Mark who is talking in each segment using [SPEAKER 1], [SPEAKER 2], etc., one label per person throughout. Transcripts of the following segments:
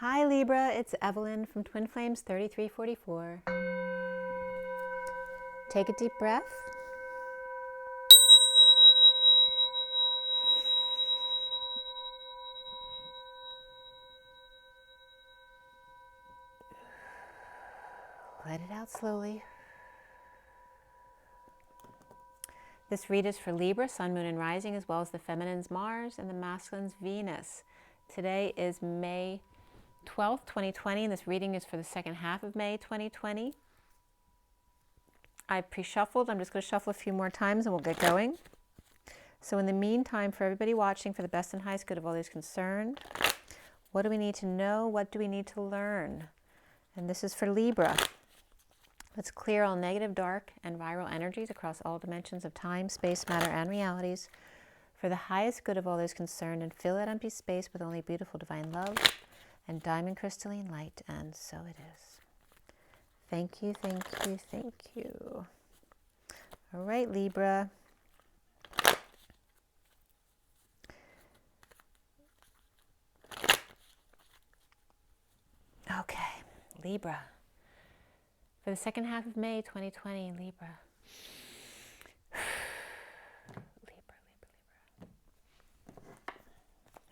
[SPEAKER 1] Hi Libra, it's Evelyn from Twin Flames 3344. Take a deep breath. Let it out slowly. This read is for Libra, Sun, Moon, and Rising, as well as the feminine's Mars and the masculine's Venus. Today is May 12th, 2020, and this reading is for the second half of May 2020. I've pre-shuffled. I'm just going to shuffle a few more times and we'll get going. So in the meantime, for everybody watching, for the best and highest good of all those concerned, what do we need to know? What do we need to learn? And this is for Libra. Let's clear all negative, dark, and viral energies across all dimensions of time, space, matter, and realities for the highest good of all those concerned, and fill that empty space with only beautiful divine love and diamond crystalline light, and so it is. Thank you, thank you, thank you. All right, Libra. Okay, Libra. For the second half of May 2020, Libra. Libra.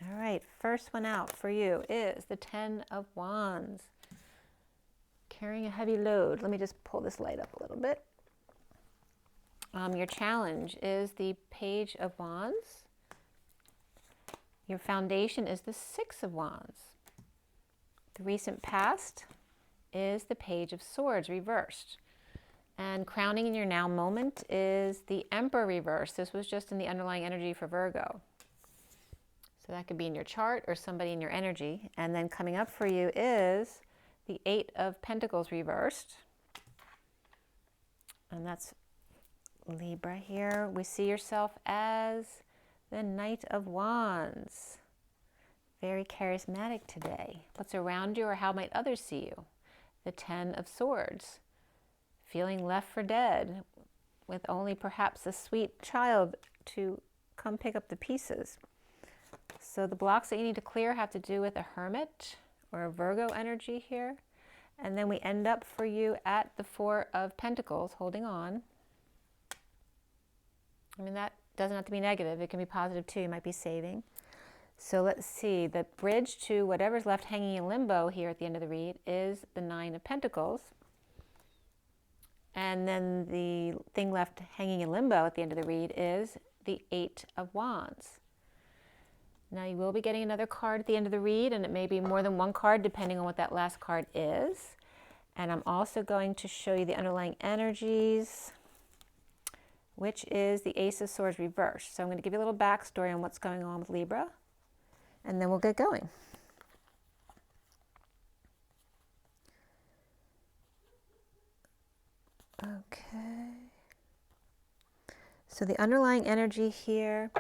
[SPEAKER 1] All right, first one out for you is the Ten of Wands. Carrying a heavy load. Let me just pull this light up a little bit. Your challenge is the Page of Wands. Your foundation is the Six of Wands. The recent past is the Page of Swords reversed. And crowning in your now moment is the Emperor reversed. This was just in the underlying energy for Virgo. So that could be in your chart or somebody in your energy. And then coming up for you is the Eight of Pentacles reversed. And that's Libra here. We see yourself as the Knight of Wands. Very charismatic today. What's around you, or how might others see you? The Ten of Swords. Feeling left for dead with only perhaps a sweet child to come pick up the pieces. So the blocks that you need to clear have to do with a Hermit or a Virgo energy here. And then we end up for you at the Four of Pentacles, holding on. I mean, that doesn't have to be negative. It can be positive too. You might be saving. So let's see. The bridge to whatever's left hanging in limbo here at the end of the read is the Nine of Pentacles. And then the thing left hanging in limbo at the end of the read is the Eight of Wands. Now you will be getting another card at the end of the read, and it may be more than one card depending on what that last card is. And I'm also going to show you the underlying energies, which is the Ace of Swords reversed. So I'm going to give you a little backstory on what's going on with Libra, and then we'll get going. Okay. So the underlying energy here,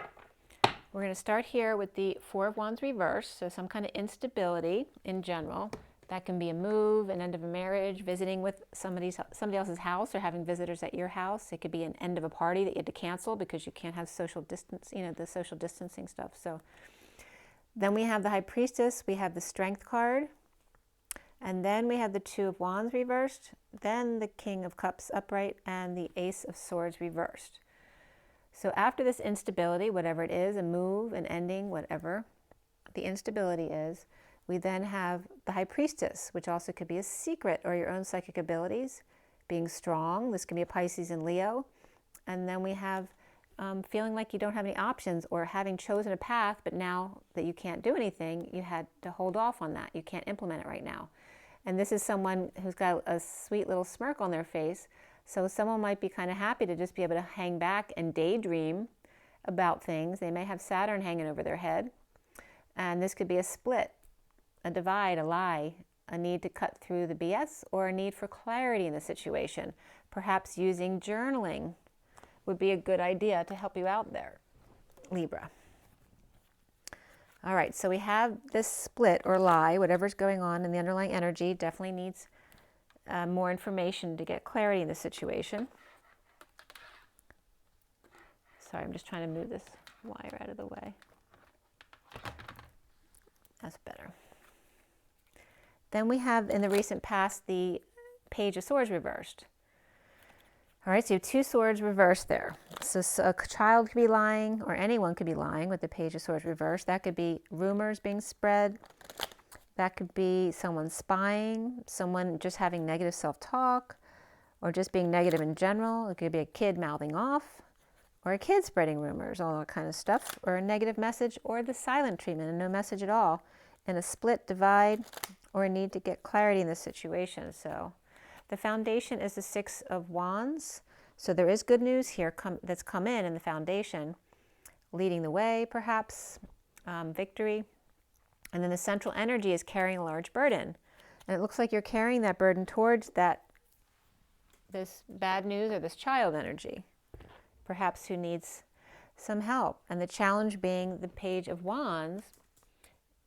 [SPEAKER 1] we're going to start here with the Four of Wands reversed, so some kind of instability in general. That can be a move, an end of a marriage, visiting with somebody else's house, or having visitors at your house. It could be an end of a party that you had to cancel because you can't have social distance, the social distancing stuff. So then we have the High Priestess, we have the Strength card, and then we have the Two of Wands reversed, then the King of Cups upright, and the Ace of Swords reversed. So after this instability, whatever it is, a move, an ending, whatever the instability is, we then have the High Priestess, which also could be a secret or your own psychic abilities, being strong. This can be a Pisces and Leo. And then we have feeling like you don't have any options, or having chosen a path, but now that you can't do anything, you had to hold off on that. You can't implement it right now. And this is someone who's got a sweet little smirk on their face. So someone might be kind of happy to just be able to hang back and daydream about things. They may have Saturn hanging over their head. And this could be a split, a divide, a lie, a need to cut through the BS, or a need for clarity in the situation. Perhaps using journaling would be a good idea to help you out there, Libra. All right, so we have this split or lie, whatever's going on in the underlying energy definitely needs more information to get clarity in the situation. Sorry, I'm just trying to move this wire out of the way. That's better. Then we have in the recent past the Page of Swords reversed. All right, so you have 2 swords reversed there. So a child could be lying, or anyone could be lying with the Page of Swords reversed. That could be rumors being spread. That could be someone spying, someone just having negative self-talk, or just being negative in general. It could be a kid mouthing off, or a kid spreading rumors, all that kind of stuff, or a negative message, or the silent treatment and no message at all, and a split, divide, or a need to get clarity in the situation. So the foundation is the 6 of Wands. So there is good news here that's come in the foundation, leading the way, perhaps, victory. And then the central energy is carrying a large burden. And it looks like you're carrying that burden towards this bad news or this child energy, perhaps who needs some help. And the challenge being the Page of Wands,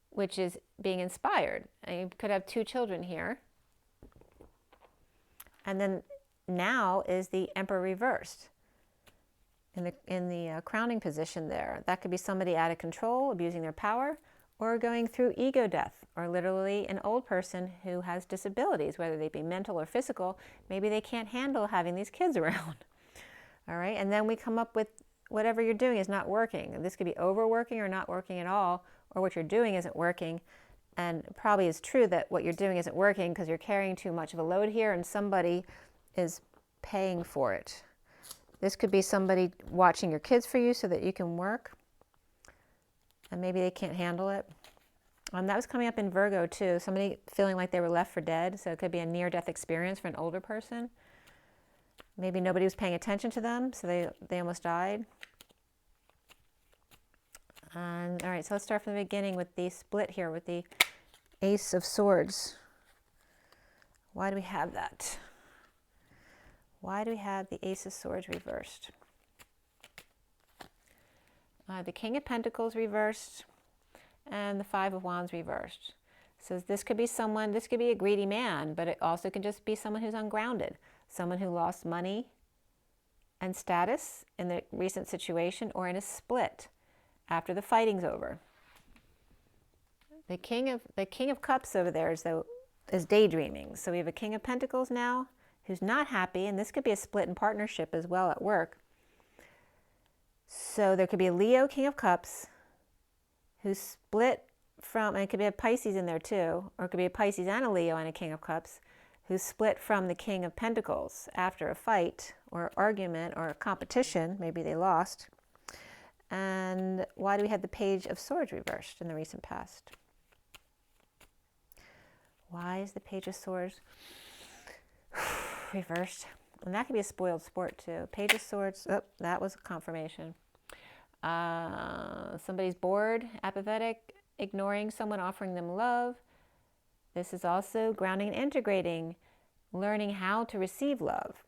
[SPEAKER 1] which is being inspired. And you could have 2 children here. And then now is the Emperor reversed in the crowning position there. That could be somebody out of control, abusing their power, or going through ego death, or literally an old person who has disabilities, whether they be mental or physical. Maybe they can't handle having these kids around. All right, and then we come up with whatever you're doing is not working. This could be overworking or not working at all, or what you're doing isn't working. And it probably is true that what you're doing isn't working because you're carrying too much of a load here and somebody is paying for it. This could be somebody watching your kids for you so that you can work, and maybe they can't handle it. That was coming up in Virgo too, somebody feeling like they were left for dead. So it could be a near-death experience for an older person. Maybe nobody was paying attention to them, so they almost died. And all right, so let's start from the beginning with the split here with the Ace of Swords. Why do we have that? Why do we have the Ace of Swords reversed? The King of Pentacles reversed, and the 5 of Wands reversed. So this could be someone, this could be a greedy man, but it also can just be someone who's ungrounded, someone who lost money and status in the recent situation, or in a split after the fighting's over. The King of Cups over there is daydreaming. So we have a King of Pentacles now who's not happy, and this could be a split in partnership as well at work. So there could be a Leo King of Cups who's split from, and it could be a Pisces in there too, or it could be a Pisces and a Leo and a King of Cups, who's split from the King of Pentacles after a fight or argument or a competition. Maybe they lost. And why do we have the Page of Swords reversed in the recent past? Why is the Page of Swords reversed? And that could be a spoiled sport too. Page of Swords, oh, that was a confirmation. Somebody's bored, apathetic, ignoring someone offering them love. This is also grounding and integrating, learning how to receive love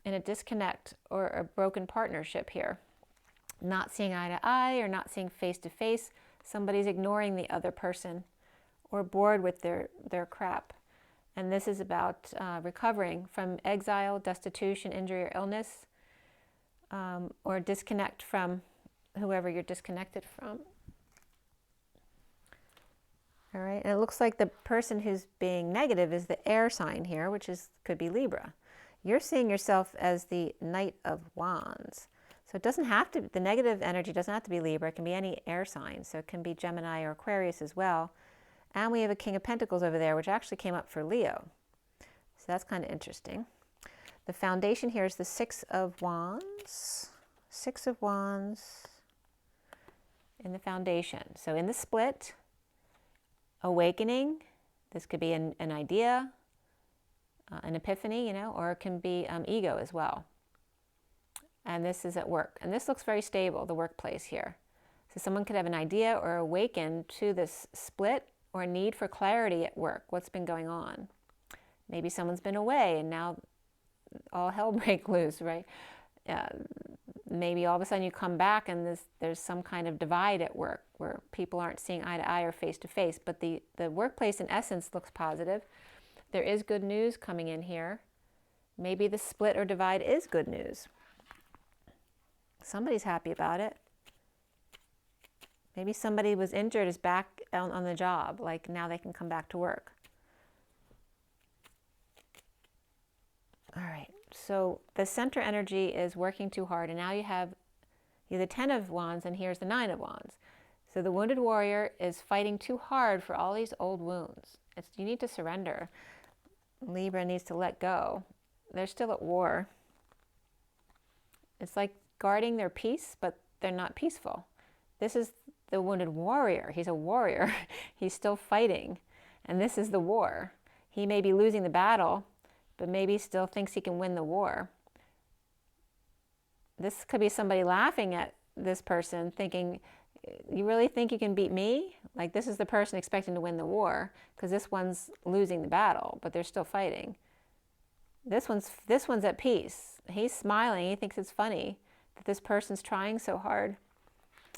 [SPEAKER 1] in a disconnect or a broken partnership here. Not seeing eye to eye or not seeing face to face. Somebody's ignoring the other person or bored with their crap. And this is about recovering from exile, destitution, injury, or illness, or disconnect from whoever you're disconnected from. All right, and it looks like the person who's being negative is the air sign here, which could be Libra. You're seeing yourself as the Knight of Wands. So it doesn't have to, the negative energy doesn't have to be Libra. It can be any air sign. So it can be Gemini or Aquarius as well. And we have a King of Pentacles over there, which actually came up for Leo. So that's kind of interesting. The foundation here is the 6 of Wands. 6 of Wands in the foundation. So in the split, awakening. This could be an idea, an epiphany, or it can be ego as well. And this is at work. And this looks very stable, the workplace here. So someone could have an idea or awaken to this split or a need for clarity at work. What's been going on? Maybe someone's been away and now all hell break loose, right? Maybe all of a sudden you come back and there's some kind of divide at work where people aren't seeing eye to eye or face to face. But the workplace in essence looks positive. There is good news coming in here. Maybe the split or divide is good news. Somebody's happy about it. Maybe somebody was injured, is back on the job, like now they can come back to work. All right, so the center energy is working too hard, and now you have the 10 of Wands, and here's the 9 of Wands. So the wounded warrior is fighting too hard for all these old wounds. You need to surrender. Libra needs to let go. They're still at war. It's like guarding their peace, but they're not peaceful. This is the wounded warrior. He's a warrior. He's still fighting. And this is the war. He may be losing the battle, but maybe still thinks he can win the war. This could be somebody laughing at this person, thinking, you really think you can beat me? Like, this is the person expecting to win the war, because this one's losing the battle, but they're still fighting. This one's at peace. He's smiling. He thinks it's funny that this person's trying so hard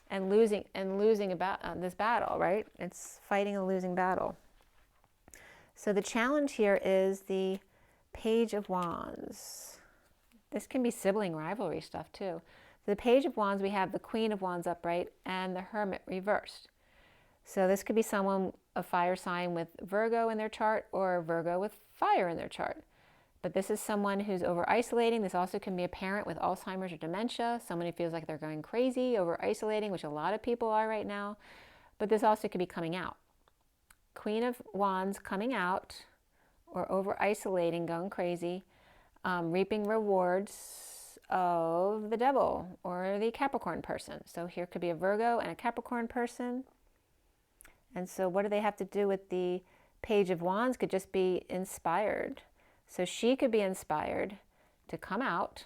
[SPEAKER 1] and losing about this battle, right? It's fighting a losing battle. So the challenge here is the Page of Wands. This can be sibling rivalry stuff too. The Page of Wands, we have the Queen of Wands upright and the Hermit reversed. So this could be someone, a fire sign with Virgo in their chart, or Virgo with fire in their chart. But this is someone who's over-isolating. This also can be a parent with Alzheimer's or dementia, someone who feels like they're going crazy, over-isolating, which a lot of people are right now. But this also could be coming out. Queen of Wands coming out, or over-isolating, going crazy, reaping rewards of the devil or the Capricorn person. So here could be a Virgo and a Capricorn person. And so what do they have to do with the Page of Wands? Could just be inspired. So she could be inspired to come out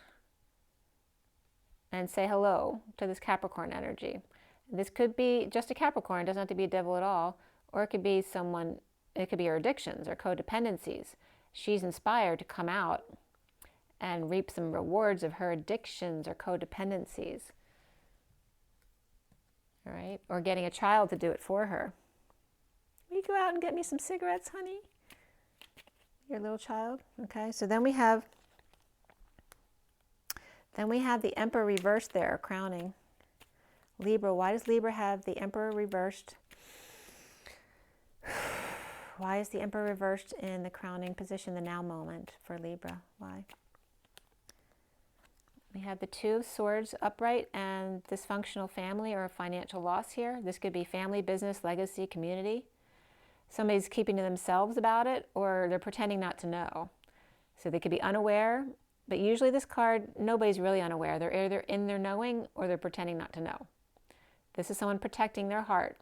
[SPEAKER 1] and say hello to this Capricorn energy. This could be just a Capricorn, it doesn't have to be a devil at all, or it could be someone, it could be her addictions or codependencies. She's inspired to come out and reap some rewards of her addictions or codependencies. All right, or getting a child to do it for her. Will you go out and get me some cigarettes, honey? Your little child. Okay, so then we have the Emperor reversed there, crowning. Libra, why does Libra have the Emperor reversed? Why is the Emperor reversed in the crowning position, the now moment for Libra? Why? We have the Two of Swords upright and dysfunctional family or financial loss here. This could be family, business, legacy, community. Somebody's keeping to themselves about it, or they're pretending not to know. So they could be unaware, but usually this card, nobody's really unaware. They're either in their knowing or they're pretending not to know. This is someone protecting their heart,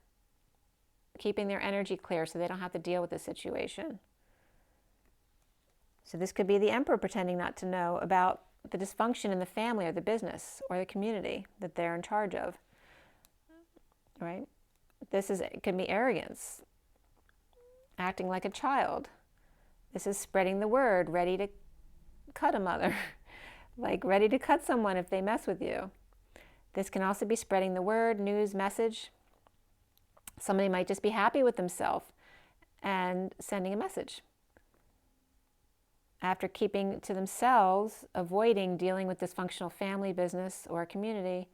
[SPEAKER 1] keeping their energy clear so they don't have to deal with the situation. So this could be the Emperor pretending not to know about the dysfunction in the family or the business or the community that they're in charge of, right? It could be arrogance, acting like a child. This is spreading the word, ready to cut a mother, like ready to cut someone if they mess with you. This can also be spreading the word, news, message. Somebody might just be happy with themselves and sending a message. After keeping to themselves, avoiding dealing with dysfunctional family, business, or community,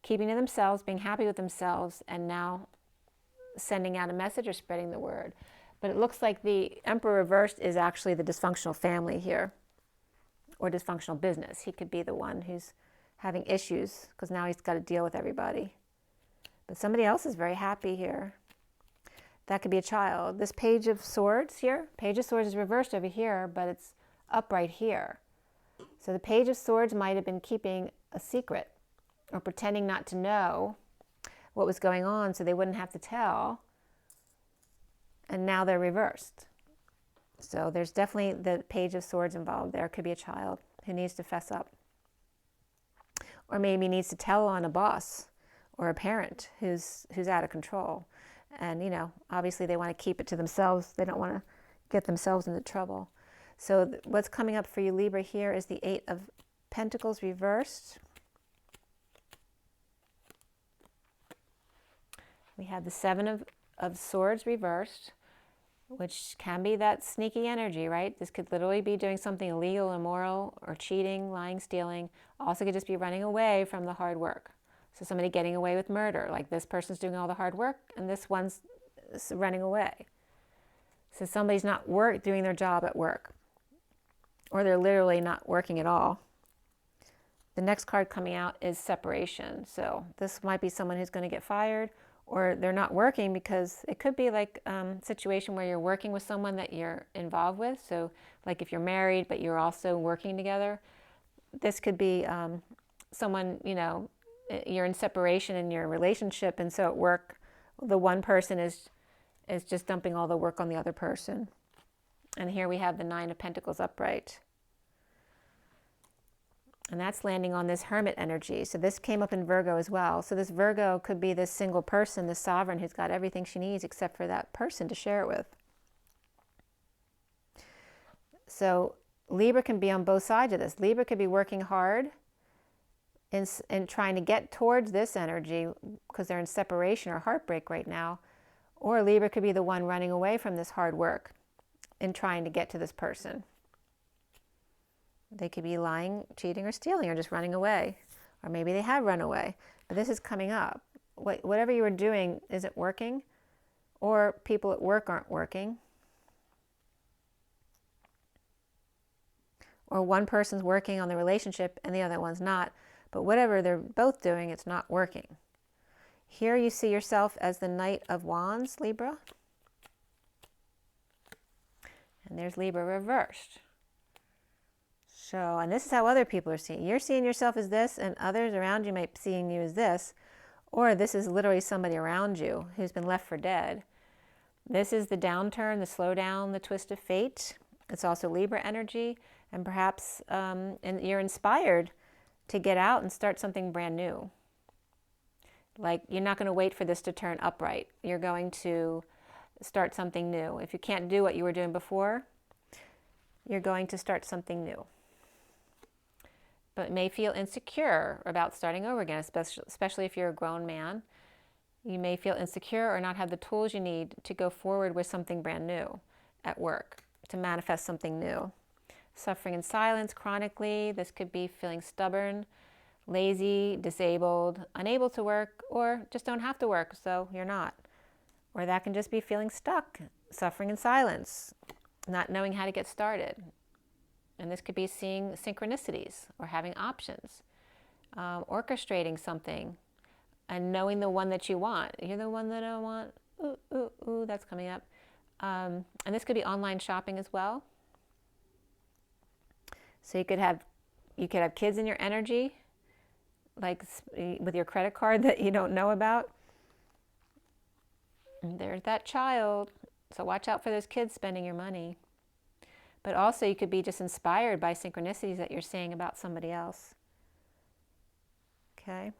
[SPEAKER 1] keeping to themselves, being happy with themselves, and now sending out a message or spreading the word. But it looks like the Emperor reversed is actually the dysfunctional family here, or dysfunctional business. He could be the one who's having issues because now he's got to deal with everybody. But somebody else is very happy here. That could be a child. This Page of Swords here, Page of Swords is reversed over here, but it's upright here. So the Page of Swords might have been keeping a secret or pretending not to know what was going on so they wouldn't have to tell. And now they're reversed. So there's definitely the Page of Swords involved there. Could be a child who needs to fess up. Or maybe needs to tell on a boss or a parent who's out of control. And, you know, obviously they want to keep it to themselves. They don't want to get themselves into trouble. So what's coming up for you, Libra, here is the Eight of Pentacles reversed. We have the Seven of Swords reversed, which can be that sneaky energy, right? This could literally be doing something illegal, immoral, or cheating, lying, stealing. Also could just be running away from the hard work. So somebody getting away with murder, like this person's doing all the hard work and this one's running away. So somebody's not doing their job at work. or they're literally not working at all. The next card coming out is separation. So this might be someone who's going to get fired, or they're not working, because it could be like a situation where you're working with someone that you're involved with. So like if you're married, but you're also working together, this could be someone, you know, you're in separation in your relationship, and so at work, the one person is just dumping all the work on the other person. And here we have the Nine of Pentacles upright. And that's landing on this Hermit energy. So this came up in Virgo as well. So this Virgo could be this single person, this sovereign, who's got everything she needs except for that person to share it with. So Libra can be on both sides of this. Libra could be working hard in trying to get towards this energy because they're in separation or heartbreak right now. Or Libra could be the one running away from this hard work in trying to get to this person. They could be lying, cheating, or stealing, or just running away. Or maybe they have run away. But this is coming up. Whatever you were doing isn't working, or people at work aren't working. Or one person's working on the relationship and the other one's not. But whatever they're both doing, it's not working. Here you see yourself as the Knight of Wands, Libra. And there's Libra reversed. So, and this is how other people are seeing. You're seeing yourself as this, and others around you might be seeing you as this. Or this is literally somebody around you who's been left for dead. This is the downturn, the slowdown, the twist of fate. It's also Libra energy. And perhaps and you're inspired to get out and start something brand new. Like, you're not going to wait for this to turn upright. You're going to start something new. If you can't do what you were doing before, you're going to start something new. But may feel insecure about starting over again, especially if you're a grown man. You may feel insecure or not have the tools you need to go forward with something brand new at work, to manifest something new. Suffering in silence chronically. This could be feeling stubborn, lazy, disabled, unable to work, or just don't have to work, so you're not. Or that can just be feeling stuck, suffering in silence, not knowing how to get started. And this could be seeing synchronicities or having options, orchestrating something and knowing the one that you want. You're the one that I want. Ooh, ooh, ooh, that's coming up. And this could be online shopping as well. So you could have kids in your energy, like with your credit card that you don't know about. And there's that child. So watch out for those kids spending your money. But also you could be just inspired by synchronicities that you're seeing about somebody else. Okay.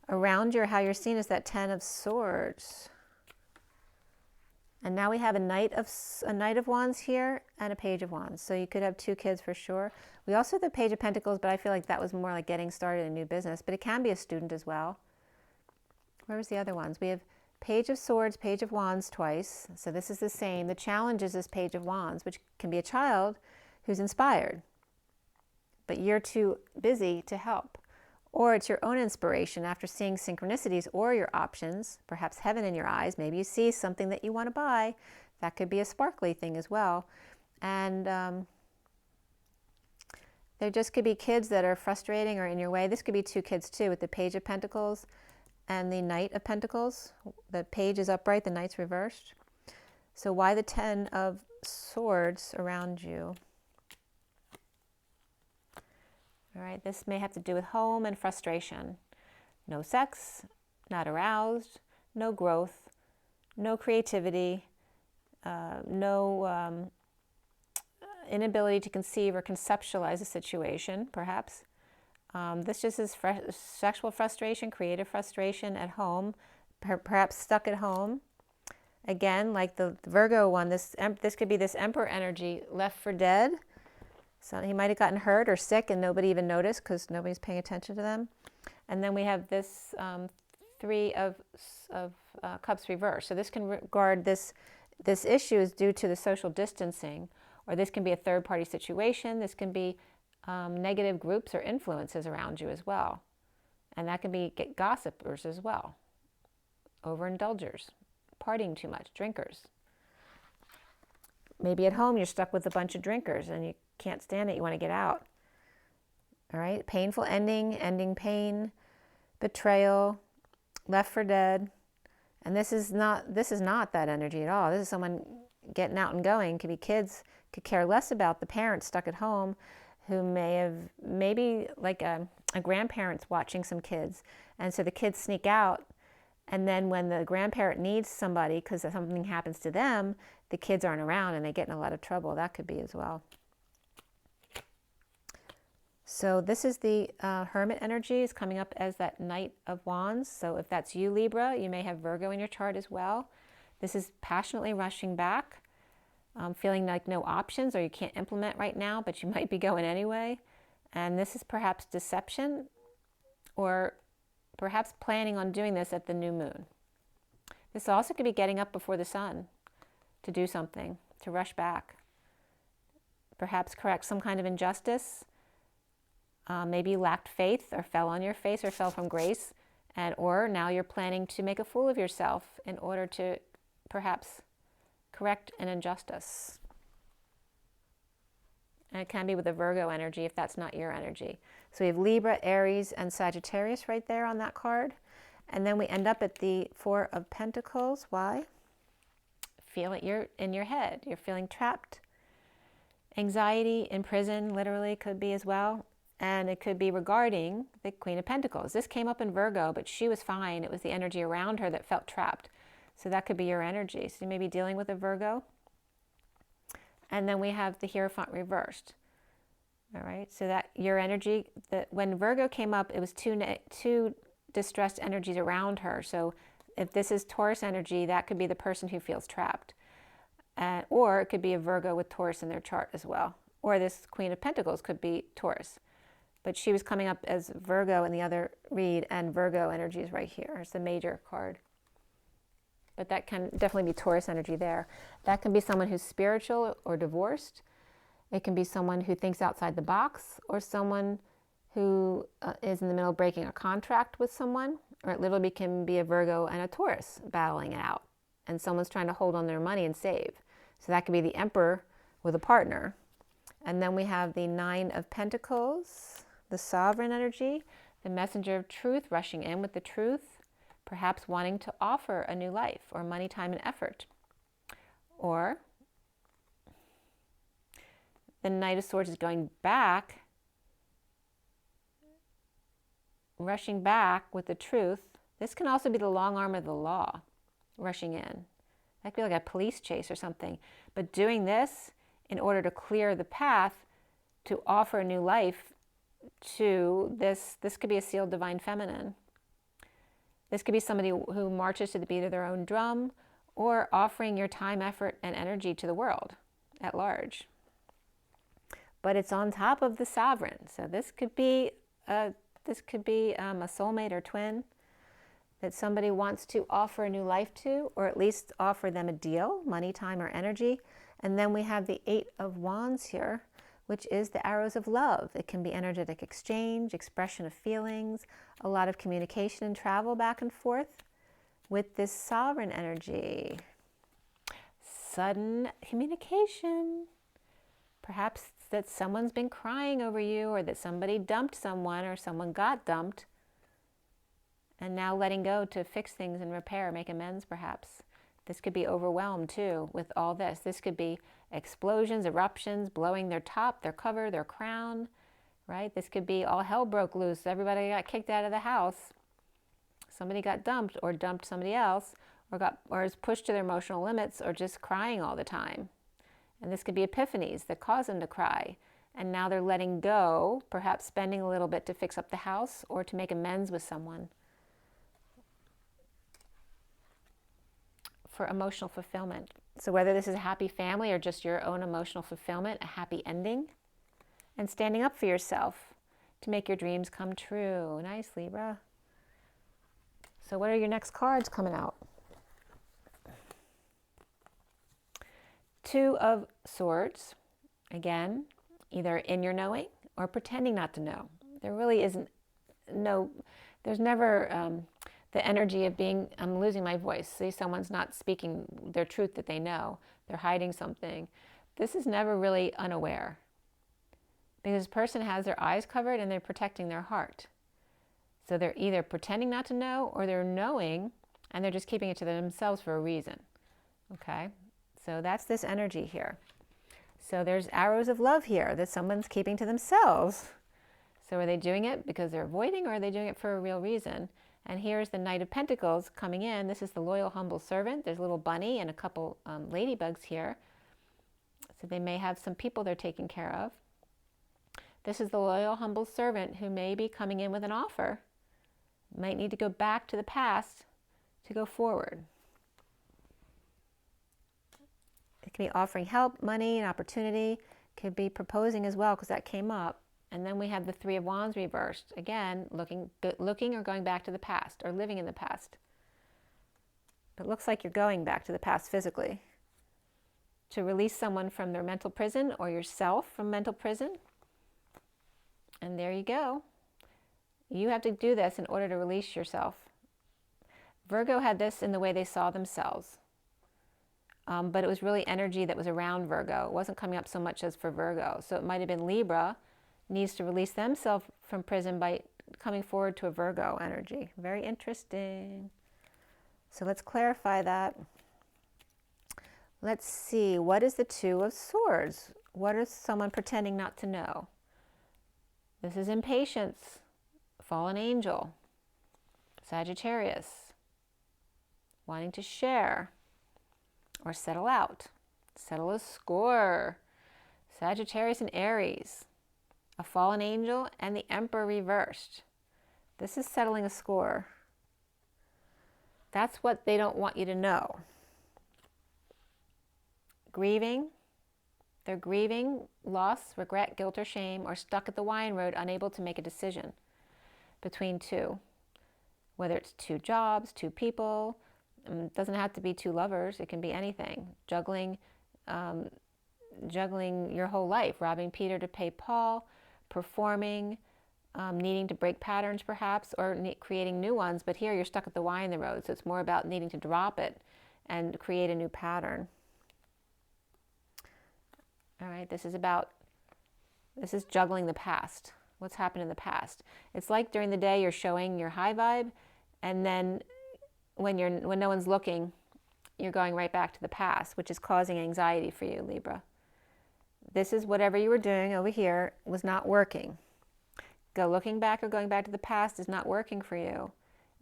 [SPEAKER 1] Around you, how you're seen is that Ten of Swords. And now we have a Knight of Wands here and a Page of Wands. So you could have two kids for sure. We also have the Page of Pentacles, but I feel like that was more like getting started in a new business. But it can be a student as well. Where was the other ones? We have Page of Swords, Page of Wands twice. So this is the same. The challenge is this Page of Wands, which can be a child who's inspired, but you're too busy to help. Or it's your own inspiration after seeing synchronicities or your options, perhaps heaven in your eyes. Maybe you see something that you want to buy. That could be a sparkly thing as well. And there just could be kids that are frustrating or in your way. This could be two kids too, with the Page of Pentacles and the Knight of Pentacles. The Page is upright, the Knight's reversed. So why the Ten of Swords around you? All right, this may have to do with home and frustration. No sex, not aroused, no growth, no creativity, no inability to conceive or conceptualize a situation, perhaps. This just is sexual frustration, creative frustration at home, perhaps stuck at home. Again, like the Virgo one, this could be this Emperor energy, left for dead. So he might have gotten hurt or sick and nobody even noticed because nobody's paying attention to them. And then we have this Three of Cups reversed. So this can regard this issue is due to the social distancing, or this can be a third-party situation. This can be negative groups or influences around you as well. And that can be gossipers as well, overindulgers, partying too much, drinkers. Maybe at home you're stuck with a bunch of drinkers and you can't stand it. You want to get out. All right. Painful ending, ending pain, betrayal, left for dead. And this is not that energy at all. This is someone getting out and going. Could be kids, could care less about the parents stuck at home who maybe like a grandparent's watching some kids. And so the kids sneak out. And then when the grandparent needs somebody because something happens to them, the kids aren't around and they get in a lot of trouble. That could be as well. So this is the Hermit energy is coming up as that Knight of Wands. So if that's you, Libra, you may have Virgo in your chart as well. This is passionately rushing back, feeling like no options or you can't implement right now, but you might be going anyway. And this is perhaps deception or perhaps planning on doing this at the new moon. This also could be getting up before the sun to do something, to rush back. Perhaps correct some kind of injustice. Maybe you lacked faith or fell on your face or fell from grace. Or now you're planning to make a fool of yourself in order to perhaps correct an injustice. And it can be with the Virgo energy if that's not your energy. So we have Libra, Aries, and Sagittarius right there on that card. And then we end up at the Four of Pentacles. Why? Feel it, you're in your head. You're feeling trapped. Anxiety, in prison, literally could be as well. And it could be regarding the Queen of Pentacles. This came up in Virgo, but she was fine. It was the energy around her that felt trapped. So that could be your energy. So you may be dealing with a Virgo. And then we have the Hierophant reversed. All right, so that your energy, when Virgo came up, it was two distressed energies around her. So if this is Taurus energy, that could be the person who feels trapped. Or it could be a Virgo with Taurus in their chart as well. Or this Queen of Pentacles could be Taurus. But she was coming up as Virgo in the other read, and Virgo energy is right here. It's the major card. But that can definitely be Taurus energy there. That can be someone who's spiritual or divorced. It can be someone who thinks outside the box, or someone who is in the middle of breaking a contract with someone, or it literally can be a Virgo and a Taurus battling it out, and someone's trying to hold on their money and save. So that could be the Emperor with a partner. And then we have the Nine of Pentacles, the Sovereign energy, the messenger of truth rushing in with the truth, perhaps wanting to offer a new life or money, time, and effort. Or the Knight of Swords is going back, rushing back with the truth. This can also be the long arm of the law rushing in. That could be like a police chase or something. But doing this in order to clear the path to offer a new life to this could be a sealed divine feminine. This could be somebody who marches to the beat of their own drum, or offering your time, effort, and energy to the world at large. But it's on top of the sovereign. So this could be a soulmate or twin that somebody wants to offer a new life to, or at least offer them a deal, money, time, or energy. And then we have the Eight of Wands here, which is the arrows of love. It can be energetic exchange, expression of feelings, a lot of communication and travel back and forth with this sovereign energy. Sudden communication. Perhaps that someone's been crying over you, or that somebody dumped someone, or someone got dumped, and now letting go to fix things and repair, make amends perhaps. This could be overwhelmed too with all this. This could be explosions, eruptions, blowing their top, their cover, their crown, right? This could be all hell broke loose. Everybody got kicked out of the house. Somebody got dumped or dumped somebody else, or is pushed to their emotional limits, or just crying all the time. And this could be epiphanies that cause them to cry. And now they're letting go, perhaps spending a little bit to fix up the house or to make amends with someone. For emotional fulfillment. So whether this is a happy family or just your own emotional fulfillment, a happy ending, and standing up for yourself to make your dreams come true. Nice, Libra. So what are your next cards coming out? Two of Swords. Again, either in your knowing or pretending not to know. There really isn't there's never the energy of being, I'm losing my voice. See, someone's not speaking their truth that they know. They're hiding something. This is never really unaware. Because this person has their eyes covered and they're protecting their heart. So they're either pretending not to know, or they're knowing and they're just keeping it to themselves for a reason. Okay? So that's this energy here. So there's arrows of love here that someone's keeping to themselves. So are they doing it because they're avoiding, or are they doing it for a real reason? And here's the Knight of Pentacles coming in. This is the loyal, humble servant. There's a little bunny and a couple ladybugs here. So they may have some people they're taking care of. This is the loyal, humble servant who may be coming in with an offer. Might need to go back to the past to go forward. It can be offering help, money, an opportunity. Could be proposing as well, because that came up. And then we have the Three of Wands reversed. Again, looking or going back to the past, or living in the past. It looks like you're going back to the past physically. To release someone from their mental prison, or yourself from mental prison. And there you go. You have to do this in order to release yourself. Virgo had this in the way they saw themselves. But it was really energy that was around Virgo. It wasn't coming up so much as for Virgo. So it might have been Libra needs to release themselves from prison by coming forward to a Virgo energy. Very interesting. So let's clarify that. Let's see. What is the Two of Swords? What is someone pretending not to know? This is impatience, fallen angel, Sagittarius, wanting to share or settle out, settle a score, Sagittarius and Aries, a fallen angel, and the Emperor reversed. This is settling a score. That's what they don't want you to know. Grieving. They're grieving, loss, regret, guilt, or shame, or stuck at the wine road, unable to make a decision between two. Whether it's two jobs, two people, it doesn't have to be two lovers, it can be anything. Juggling your whole life, robbing Peter to pay Paul, performing, needing to break patterns perhaps, or creating new ones, but here you're stuck at the Y in the road, so it's more about needing to drop it and create a new pattern. All right, this is juggling the past. What's happened in the past? It's like during the day you're showing your high vibe, and then when no one's looking, you're going right back to the past, which is causing anxiety for you, Libra. This is whatever you were doing over here was not working. Looking back or going back to the past is not working for you.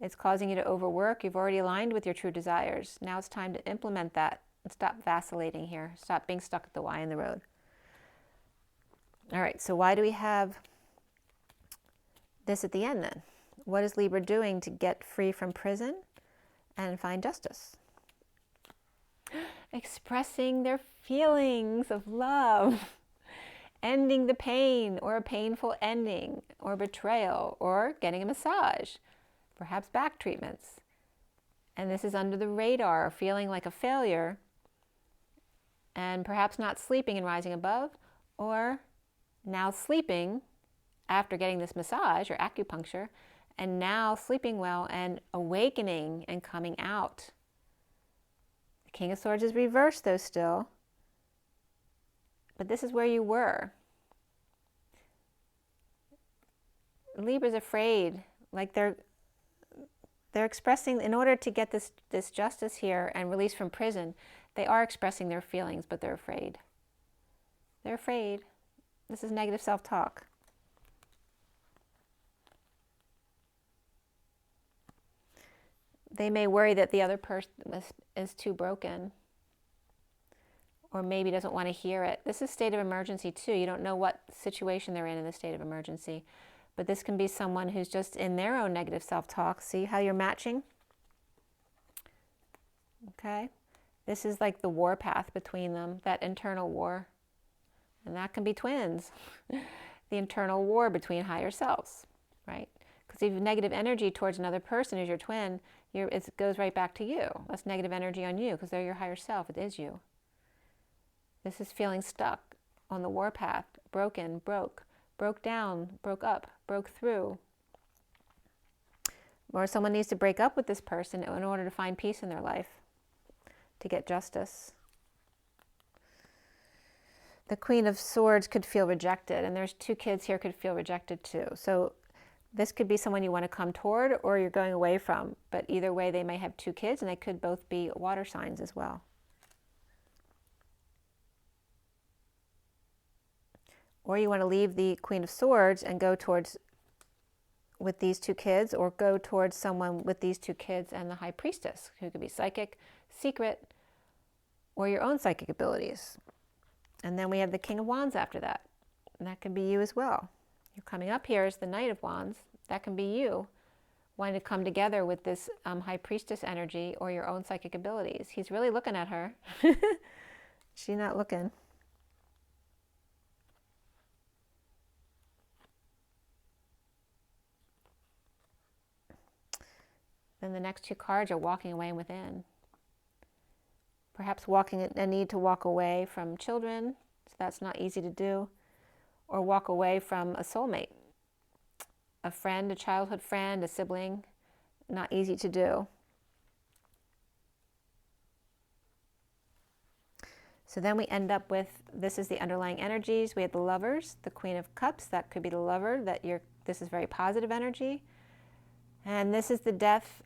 [SPEAKER 1] It's causing you to overwork. You've already aligned with your true desires. Now it's time to implement that and stop vacillating here. Stop being stuck at the Y in the road. All right, so why do we have this at the end then? What is Libra doing to get free from prison and find justice? Expressing their feelings of love, ending the pain or a painful ending or betrayal, or getting a massage, perhaps back treatments. And this is under the radar, feeling like a failure and perhaps not sleeping and rising above, or now sleeping after getting this massage or acupuncture, and now sleeping well and awakening and coming out. The King of Swords is reversed though still, but this is where you were. Libra's afraid, like they're expressing, in order to get this justice here and release from prison, they are expressing their feelings, but they're afraid. They're afraid. This is negative self-talk. They may worry that the other person is too broken, or maybe doesn't want to hear it. This is state of emergency too. You don't know what situation they're in the state of emergency. But this can be someone who's just in their own negative self-talk. See how you're matching? Okay? This is like the warpath between them, that internal war. And that can be twins. The internal war between higher selves, right? Because if you have negative energy towards another person who's your twin, it goes right back to you. That's negative energy on you because they're your higher self. It is you. This is feeling stuck on the warpath, broken, broke down, broke up, broke through. Or someone needs to break up with this person in order to find peace in their life, to get justice. the Queen of Swords could feel rejected, and there's 2 kids here could feel rejected too. So this could be someone you want to come toward or you're going away from, but either way they may have 2 kids, and they could both be water signs as well. Or you want to leave the Queen of Swords and go towards with these 2 kids, or go towards someone with these 2 kids and the High Priestess, who could be psychic, secret, or your own psychic abilities. And then we have the King of Wands after that, and that can be you as well. You're coming up here as the Knight of Wands. That can be you wanting to come together with this High Priestess energy or your own psychic abilities. He's really looking at her. She's not looking. Then the next 2 cards are walking away and within. Perhaps a need to walk away from children, so that's not easy to do, or walk away from a soulmate, a friend, a childhood friend, a sibling, not easy to do. So then we end up with, this is the underlying energies. We have the Lovers, the Queen of Cups, that could be the lover, this is very positive energy. And this is the Death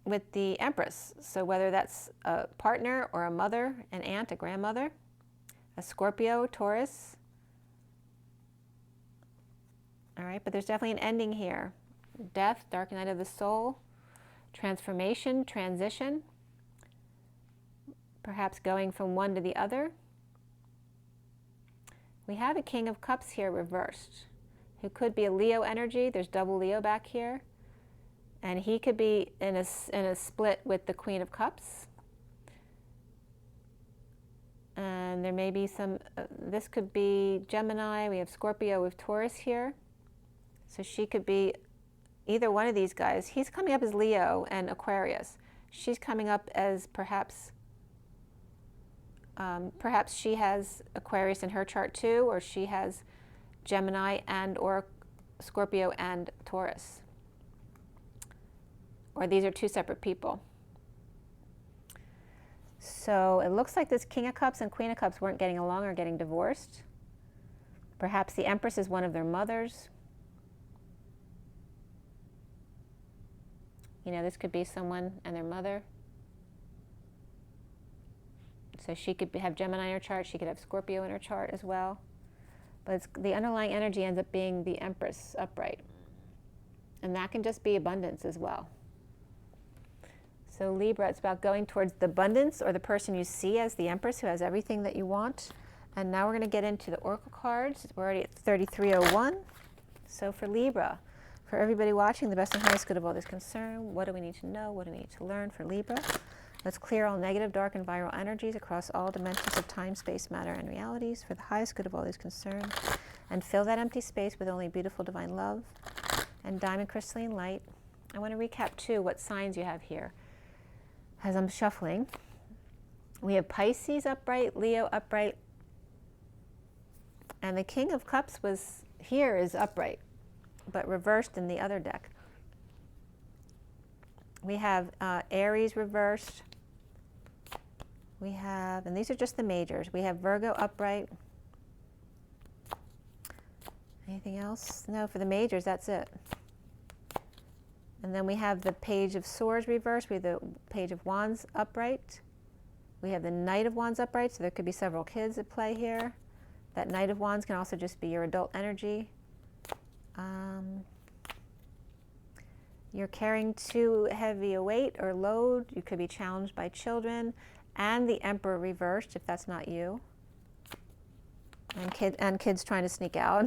[SPEAKER 1] with the Empress. So whether that's a partner or a mother, an aunt, a grandmother, a Scorpio, Taurus. All right, but there's definitely an ending here. Death, dark night of the soul, transformation, transition, perhaps going from one to the other. We have a King of Cups here reversed, who could be a Leo energy. There's double Leo back here. And he could be in a split with the Queen of Cups. And there may be some, this could be Gemini. We have Scorpio with Taurus here. So she could be either one of these guys. He's coming up as Leo and Aquarius. She's coming up as perhaps she has Aquarius in her chart too, or she has Gemini and or Scorpio and Taurus. Or these are 2 separate people. So it looks like this King of Cups and Queen of Cups weren't getting along or getting divorced. Perhaps the Empress is one of their mothers. You know, this could be someone and their mother. So she could have Gemini in her chart. She could have Scorpio in her chart as well. But the underlying energy ends up being the Empress upright. And that can just be abundance as well. So Libra, it's about going towards the abundance or the person you see as the Empress who has everything that you want. And now we're going to get into the Oracle cards. We're already at 3301. So for Libra, for everybody watching, the best and highest good of all this concern, what do we need to know? What do we need to learn for Libra? Let's clear all negative, dark, and viral energies across all dimensions of time, space, matter, and realities for the highest good of all this concern. And fill that empty space with only beautiful divine love and diamond crystalline light. I want to recap too what signs you have here. As I'm shuffling, we have Pisces upright, Leo upright, and the King of Cups is upright, but reversed in the other deck. We have Aries reversed. We have, and these are just the majors. We have Virgo upright. Anything else? No, for the majors, that's it. And then we have the Page of Swords reversed. We have the Page of Wands upright. We have the Knight of Wands upright, so there could be several kids at play here. That Knight of Wands can also just be your adult energy. You're carrying too heavy a weight or load. You could be challenged by children. And the Emperor reversed, if that's not you. And kids trying to sneak out.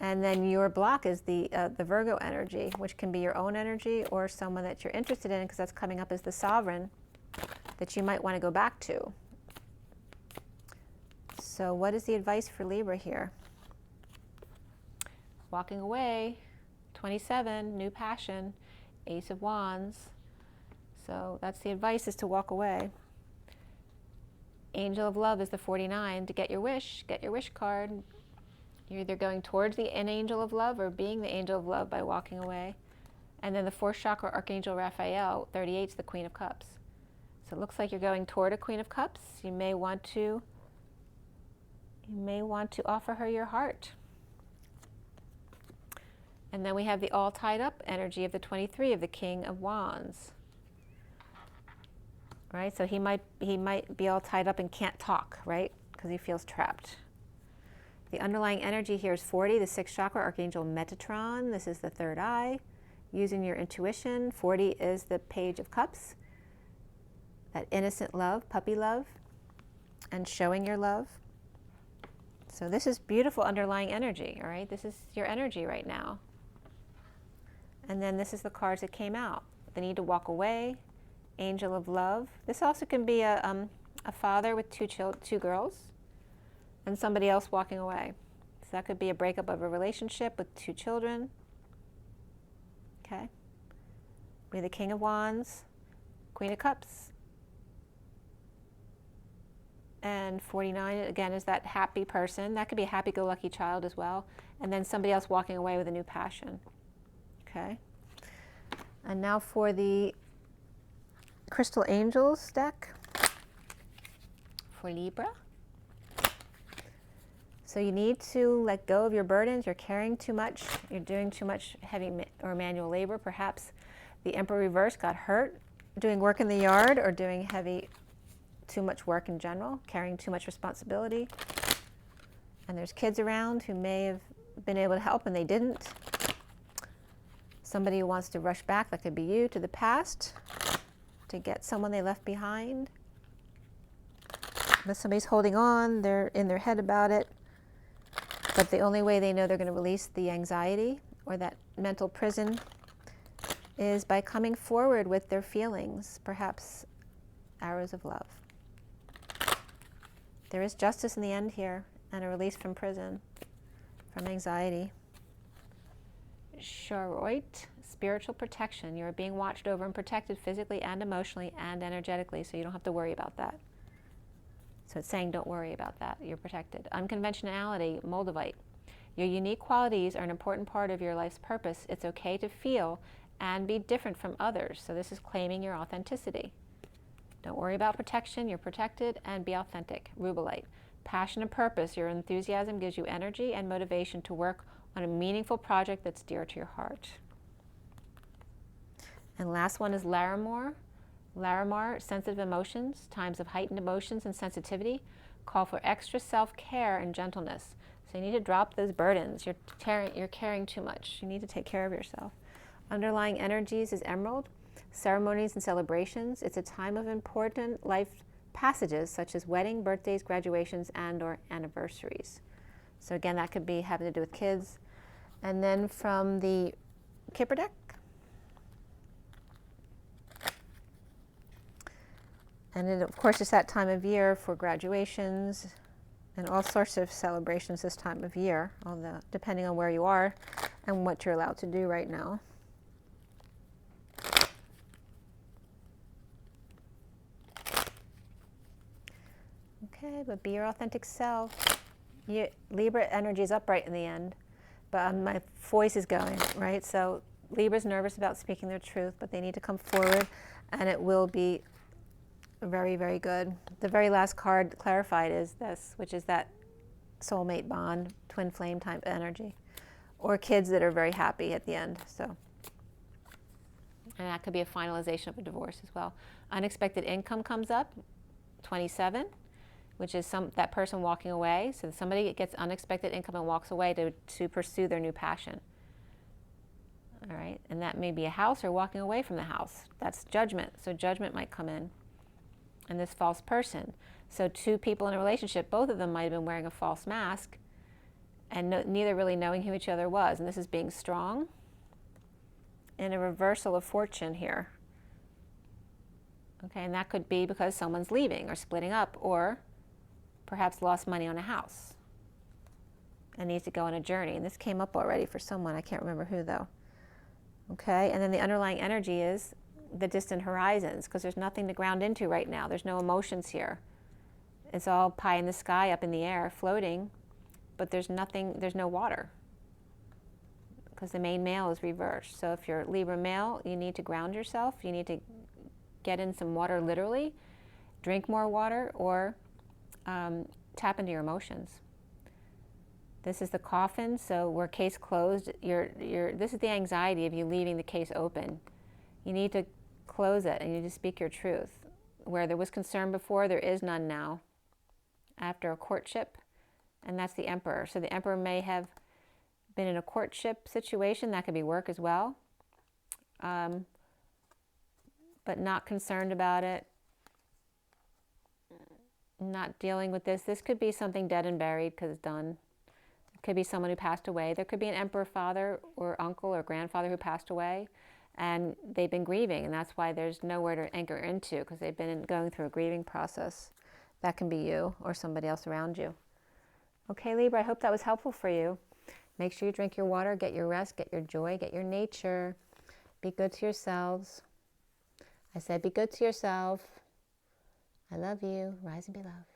[SPEAKER 1] And then your block is the Virgo energy, which can be your own energy or someone that you're interested in, because that's coming up as the Sovereign that you might want to go back to. So what is the advice for Libra here? Walking away, 27, new passion, Ace of Wands. So that's the advice, is to walk away. Angel of Love is the 49. To get your wish card. You're either going towards an angel of love or being the angel of love by walking away. And then the 4th chakra, Archangel Raphael, 38 is the Queen of Cups. So it looks like you're going toward a Queen of Cups. You may want to You may want to offer her your heart. And then we have the all tied up energy of the 23 of the King of Wands. Right? So he might be all tied up and can't talk, right? Because he feels trapped. The underlying energy here is 40, the 6th chakra, Archangel Metatron. This is the third eye. Using your intuition. 40 is the Page of Cups. That innocent love, puppy love, and showing your love. So this is beautiful underlying energy, all right? This is your energy right now. And then this is the cards that came out. The need to walk away, Angel of Love. This also can be a father with two girls and somebody else walking away. So that could be a breakup of a relationship with 2 children. Okay. We have the King of Wands, Queen of Cups. And 49, again, is that happy person. That could be a happy-go-lucky child as well. And then somebody else walking away with a new passion. Okay. And now for the Crystal Angels deck for Libra. So you need to let go of your burdens. You're carrying too much. You're doing too much heavy or manual labor. Perhaps the Emperor reverse got hurt doing work in the yard or doing too much work in general, carrying too much responsibility. And there's kids around who may have been able to help and they didn't. Somebody who wants to rush back, that could be you, to the past to get someone they left behind. But somebody's holding on, they're in their head about it. But the only way they know they're going to release the anxiety or that mental prison is by coming forward with their feelings, perhaps arrows of love. There is justice in the end here and a release from prison, from anxiety. Charoite, spiritual protection. You're being watched over and protected physically and emotionally and energetically, so you don't have to worry about that. So it's saying don't worry about that. You're protected. Unconventionality, Moldavite. Your unique qualities are an important part of your life's purpose. It's okay to feel and be different from others. So this is claiming your authenticity. Don't worry about protection. You're protected, and be authentic. Rubellite. Passion and purpose. Your enthusiasm gives you energy and motivation to work on a meaningful project that's dear to your heart. And last one is Larimar. Larimar, sensitive emotions, times of heightened emotions and sensitivity, call for extra self-care and gentleness. So you need to drop those burdens. You're carrying too much. You need to take care of yourself. Underlying energies is Emerald, ceremonies and celebrations. It's a time of important life passages such as wedding, birthdays, graduations, and or anniversaries. So again, that could be having to do with kids. And then from the Kipper deck, and it, of course, it's that time of year for graduations and all sorts of celebrations this time of year, depending on where you are and what you're allowed to do right now. Okay, but be your authentic self. Libra energy is upright in the end, but my voice is going, right? So Libra's nervous about speaking their truth, but they need to come forward, and it will be very, very good. The very last card clarified is this, which is that soulmate bond, twin flame type energy, or kids that are very happy at the end. So, and that could be a finalization of a divorce as well. Unexpected income comes up, 27. Which is that person walking away. So somebody gets unexpected income and walks away to pursue their new passion. All right, and that may be a house or walking away from the house. That's judgment. So judgment might come in. And this false person. So 2 people in a relationship, both of them might have been wearing a false mask and neither really knowing who each other was. And this is being strong in a reversal of fortune here. Okay, and that could be because someone's leaving or splitting up, or perhaps lost money on a house and needs to go on a journey. And this came up already for someone. I can't remember who, though. Okay, and then the underlying energy is the distant horizons, because there's nothing to ground into right now. There's no emotions here. It's all pie in the sky, up in the air, floating, but there's no water, because the main male is reversed. So if you're Libra male, you need to ground yourself. You need to get in some water, literally, drink more water, or tap into your emotions. This is the coffin, so we're case closed. This is the anxiety of you leaving the case open. You need to close it, and you need to speak your truth. Where there was concern before, there is none now. After a courtship, and that's the Emperor. So the Emperor may have been in a courtship situation. That could be work as well. But not concerned about it. Not dealing with this. This could be something dead and buried because it's done. It could be someone who passed away. There could be an Emperor father or uncle or grandfather who passed away, and they've been grieving, and that's why there's nowhere to anchor into, because they've been going through a grieving process. That can be you or somebody else around you. Okay, Libra, I hope that was helpful for you. Make sure you drink your water, get your rest, get your joy, get your nature. Be good to yourselves. I said be good to yourself. I love you. Rise and be loved.